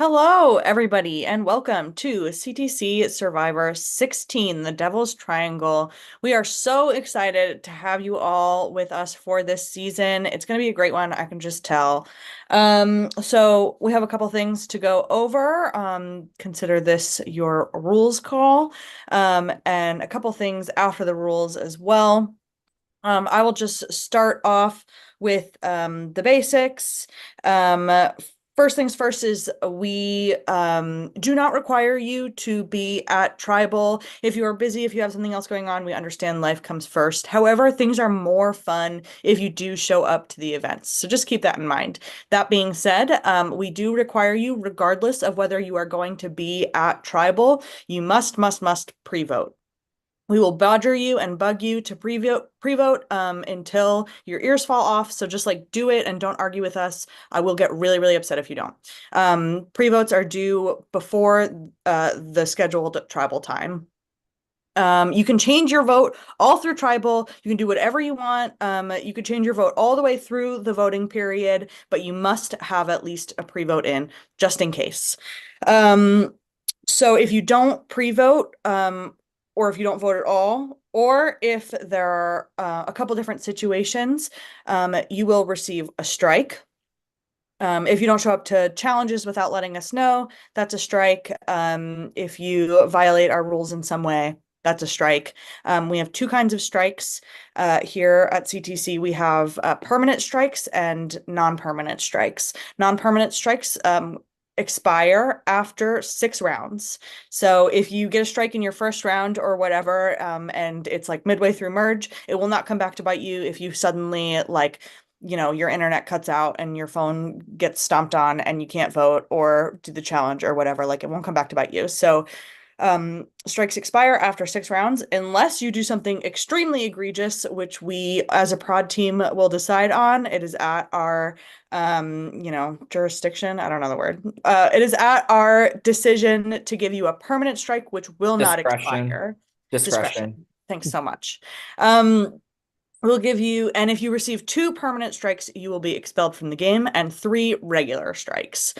Hello, everybody, and welcome to CTC Survivor 16, the Devil's Triangle. We are so excited to have you all with us for this season. It's going to be a great one, I can just tell. So we have a couple things to go over. Consider this your rules call, and a couple things after the rules as well. I will just start off with the basics. Um, First things first is we do not require you to be at tribal. If you are busy, if you have something else going on, we understand life comes first. However, things are more fun if you do show up to the events. So just keep that in mind. That being said, we do require you, regardless of whether you are going to be at tribal, you must pre-vote. We will badger you and bug you to pre-vote until your ears fall off. So just like do it and don't argue with us. I will get really upset if you don't. Pre-votes are due before the scheduled tribal time. You can change your vote all through tribal. You can do whatever you want. You could change your vote all the way through the voting period, but you must have at least a pre-vote in just in case. So if you don't pre-vote, or if you don't vote at all, or if there are a couple different situations, you will receive a strike. If you don't show up to challenges without letting us know, that's a strike. If you violate our rules in some way, that's a strike. We have two kinds of strikes here at CTC. We have permanent strikes and non-permanent strikes. Non-permanent strikes expire after 6 rounds. So if you get a strike in your first round or whatever, and it's like midway through merge, it will not come back to bite you if you suddenly your internet cuts out and your phone gets stomped on and you can't vote or do the challenge or whatever, like it won't come back to bite you. So strikes expire after 6 rounds unless you do something extremely egregious, which we as a prod team will decide on. It is at our jurisdiction. I don't know the word. It is at our decision to give you a permanent strike, which will not Discretion. expire. Discretion. Discretion. Thanks so much. We'll give you, and if you receive 2 permanent strikes, you will be expelled from the game, and 3 regular strikes.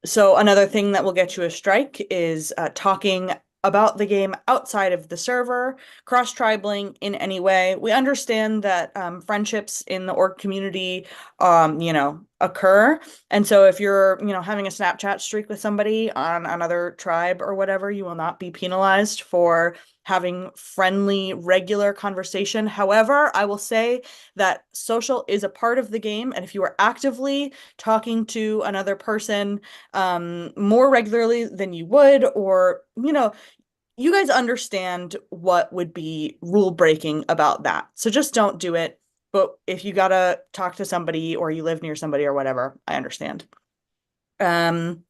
So another thing that will get you a strike is talking about the game outside of the server, cross-tribaling in any way. We understand that friendships in the org community, occur. And so if you're, having a Snapchat streak with somebody on another tribe or whatever, you will not be penalized for having friendly, regular conversation. However, I will say that social is a part of the game. And if you are actively talking to another person more regularly than you would, or, you guys understand what would be rule breaking about that. So just don't do it. But if you gotta talk to somebody or you live near somebody or whatever, I understand. Um,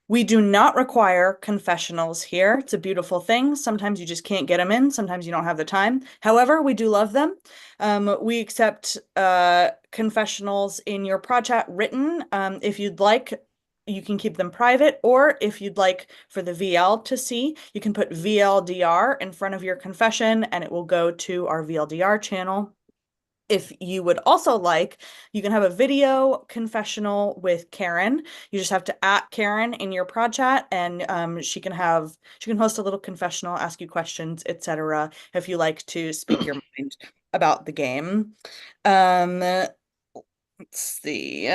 we do not require confessionals here. It's a beautiful thing. Sometimes you just can't get them in. Sometimes you don't have the time. However, we do love them. We accept confessionals in your prod chat written. If you'd like, you can keep them private, or if you'd like for the VL to see, you can put VLDR in front of your confession and it will go to our VLDR channel. If you would also like, you can have a video confessional with Karen. You just have to at Karen in your prod chat, and she can host a little confessional, ask you questions, etc. if you like to speak your mind about the game. Let's see.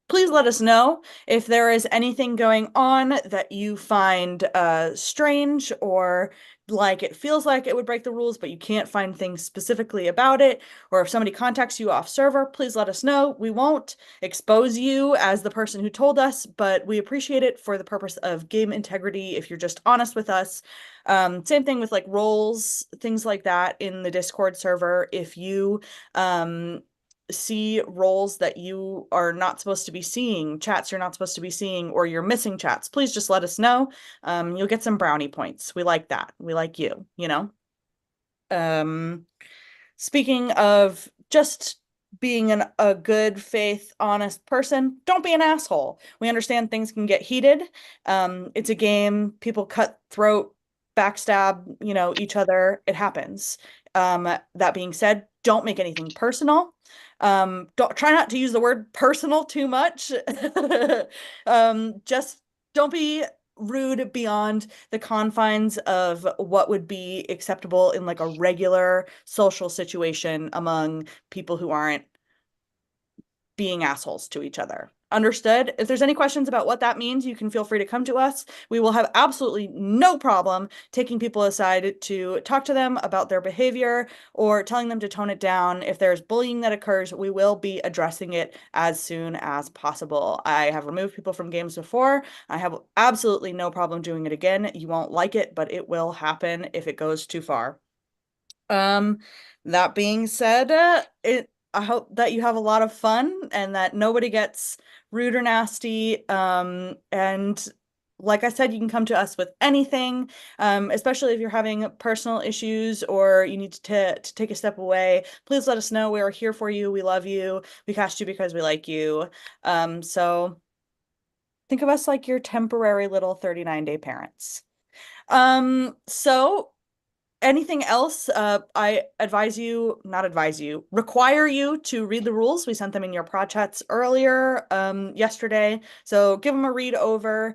Please let us know if there is anything going on that you find strange, or like it feels like it would break the rules, but you can't find things specifically about it. Or if somebody contacts you off server, please let us know. We won't expose you as the person who told us, but we appreciate it for the purpose of game integrity if you're just honest with us. Same thing with like roles, things like that in the Discord server. If you see roles that you are not supposed to be seeing, chats you're not supposed to be seeing, or you're missing chats, please just let us know. You'll get some brownie points. We like that. We like you, you know? Speaking of just being a good faith, honest person, don't be an asshole. We understand things can get heated. It's a game. People cut throat, backstab, each other. It happens. That being said, don't make anything personal. Don't try not to use the word personal too much. Just don't be rude beyond the confines of what would be acceptable in like a regular social situation among people who aren't being assholes to each other. Understood? If there's any questions about what that means, you can feel free to come to us. We will have absolutely no problem taking people aside to talk to them about their behavior or telling them to tone it down. If there's bullying that occurs, we will be addressing it as soon as possible. I have removed people from games before. I have absolutely no problem doing it again. You won't like it, but it will happen if it goes too far. Um, that being said, I hope that you have a lot of fun and that nobody gets rude or nasty. And like I said, you can come to us with anything, especially if you're having personal issues or you need to take a step away. Please let us know. We are here for you. We love you. We cast you because we like you. So think of us like your temporary little 39-day parents. So anything else, I require you to read the rules. We sent them in your prod chats earlier, yesterday. So give them a read over.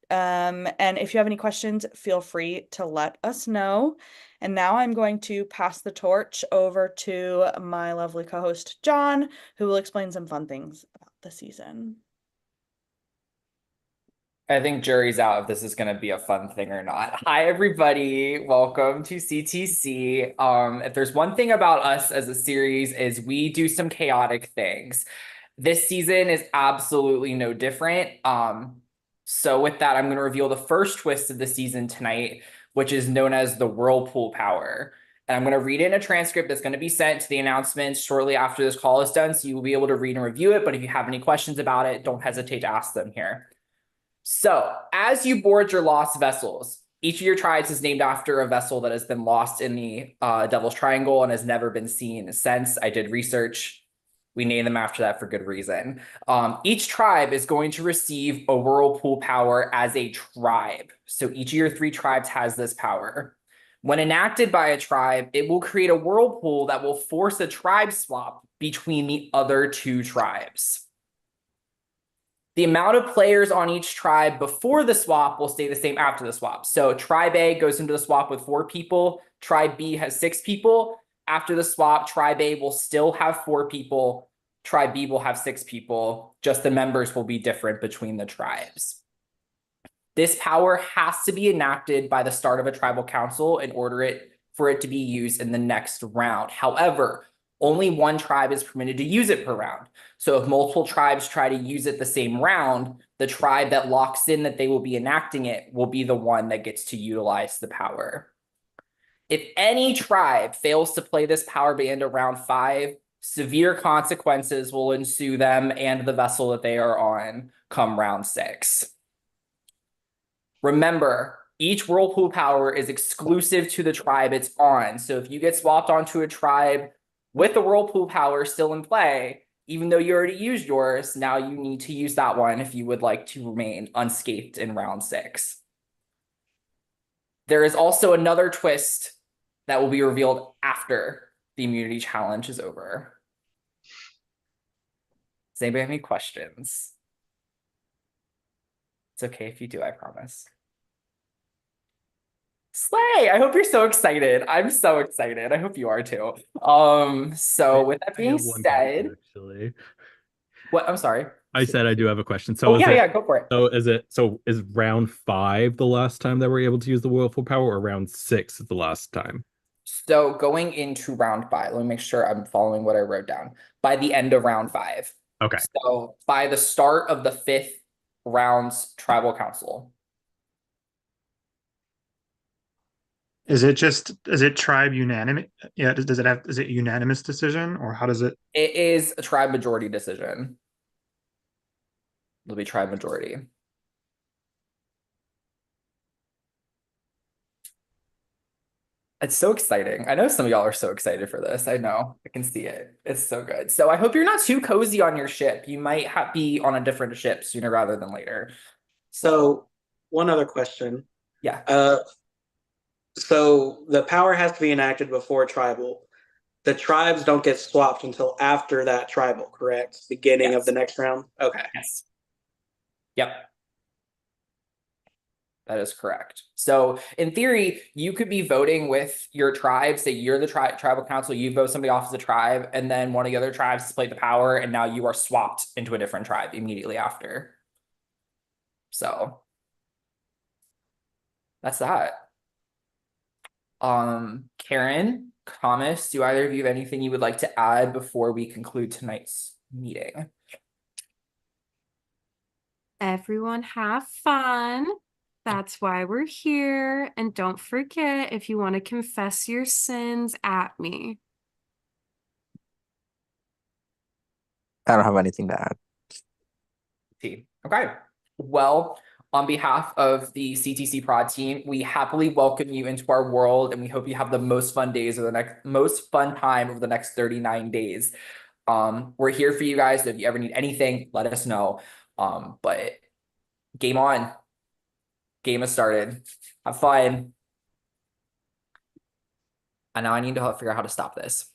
And if you have any questions, feel free to let us know. And now I'm going to pass the torch over to my lovely co-host, John, who will explain some fun things about the season. I think jury's out if this is going to be a fun thing or not. Hi, everybody. Welcome to CTC. If there's one thing about us as a series is we do some chaotic things. This season is absolutely no different. So with that, I'm going to reveal the first twist of the season tonight, which is known as the whirlpool power. And I'm going to read in a transcript that's going to be sent to the announcements shortly after this call is done, so you will be able to read and review it. But if you have any questions about it, don't hesitate to ask them here. So, as you board your lost vessels, each of your tribes is named after a vessel that has been lost in the Devil's Triangle and has never been seen since. I did research. We named them after that for good reason. Each tribe is going to receive a whirlpool power as a tribe. So each of your 3 tribes has this power. When enacted by a tribe, it will create a whirlpool that will force a tribe swap between the other 2 tribes. The amount of players on each tribe before the swap will stay the same after the swap. So tribe A goes into the swap with 4 people. Tribe B has 6 people. After the swap, tribe A will still have 4 people. Tribe B will have 6 people. Just the members will be different between the tribes. This power has to be enacted by the start of a tribal council in order for it to be used in the next round. However, only 1 tribe is permitted to use it per round. So if multiple tribes try to use it the same round, the tribe that locks in that they will be enacting it will be the one that gets to utilize the power. If any tribe fails to play this power by end of round 5, severe consequences will ensue them and the vessel that they are on come round 6. Remember, each whirlpool power is exclusive to the tribe it's on. So if you get swapped onto a tribe with the whirlpool power still in play, even though you already used yours, now you need to use that one if you would like to remain unscathed in round 6. There is also another twist that will be revealed after the immunity challenge is over. Does anybody have any questions? It's okay if you do, I promise. Slay! I hope you're so excited. I'm so excited. I hope you are too. So with that being said, actually. What? I'm sorry. I said I do have a question. Oh yeah, go for it. So is round 5 the last time that we're able to use the whirlpool power, or round 6 is the last time? So going into round 5, let me make sure I'm following what I wrote down. By the end of round 5. Okay. So by the start of the 5th round's tribal council. Is it tribe unanimous? Yeah, is it unanimous decision, or how does it? It is a tribe majority decision. It'll be tribe majority. It's so exciting. I know some of y'all are so excited for this. I know. I can see it. It's so good. So I hope you're not too cozy on your ship. You might be on a different ship sooner rather than later. So one other question. Yeah. So the power has to be enacted before tribal. the tribes don't get swapped until after that tribal, correct? Beginning of Yes. the next round? Okay. Yes. Yep. That is correct. So in theory, you could be voting with your tribe. Say you're the tribal council, you vote somebody off as a tribe, and then one of the other tribes has played the power, and now you are swapped into a different tribe immediately after. So that's that. Karen, Thomas, do either of you have anything you would like to add before we conclude tonight's meeting? Everyone have fun. That's why we're here. And don't forget, if you want to confess your sins at me. I don't have anything to add. Okay. Well, on behalf of the CTC Prod team, we happily welcome you into our world, and we hope you have the most fun time of the next 39 days. We're here for you guys. So if you ever need anything, let us know. But game on. Game has started. Have fun. And now I need to figure out how to stop this.